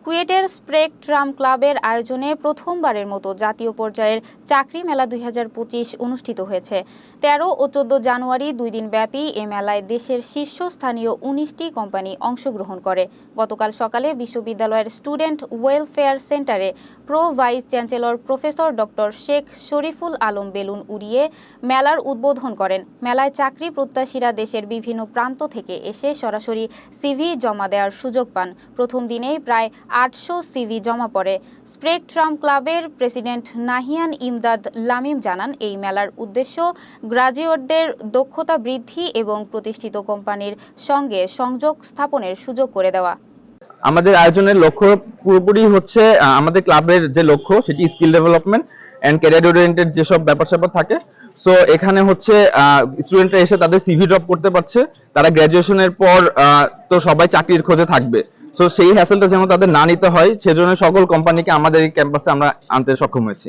কুয়েটের spectrum ক্লাবের আয়োজনে প্রথমবারের মতো জাতীয় পর্যায়ের চাকরি মেলা 2025 অনুষ্ঠিত হয়েছে। 13 ও 14 জানুয়ারি 2 দিন ব্যাপী এ মেলায় দেশের শীর্ষস্থানীয় 19টি কোম্পানি অংশগ্রহণ করে। গতকাল সকালে বিশ্ববিদ্যালয়ের স্টুডেন্ট ওয়েলফেয়ার সেন্টারে pro vice chancellor professor doctor Sheikh Shariful Alam বেলুন উড়িয়ে মেলার উদ্বোধন করেন। মেলায় চাকরি প্রত্যাশীরা দেশের বিভিন্ন প্রান্ত থেকে এসে সরাসরি সিভি জমা দেওয়ার সুযোগ পান। প্রথম দিনেই প্রায় 800 সিভি জমা পড়ে। স্পেকট্রাম ক্লাবের প্রেসিডেন্ট নাহিয়ান ইমদাদ লামিম জানান, এই মেলার উদ্দেশ্য গ্রাজুয়েটদের দক্ষতা বৃদ্ধি এবং প্রতিষ্ঠিত কোম্পানির সঙ্গে সংযোগ স্থাপনের সুযোগ করে দেওয়া। আমাদের আয়োজনের লক্ষ্য পুরোপুরি হচ্ছে আমাদের ক্লাবের যে লক্ষ্য সেটি skill development and career oriented যেসব ব্যাপার থাকে। সো এখানে হচ্ছে স্টুডেন্টরা এসে তাদের সিভি ড্রপ করতে পারছে। তারা গ্র্যাজুয়েশনের পর তো সবাই চাকরির খোঁজে থাকবে, সো সেই হ্যাসেলটা যেন তাদের না নিতে হয়, সেজন্য সকল কোম্পানিকে আমাদের এই ক্যাম্পাসে আমরা আনতে সক্ষম হয়েছি।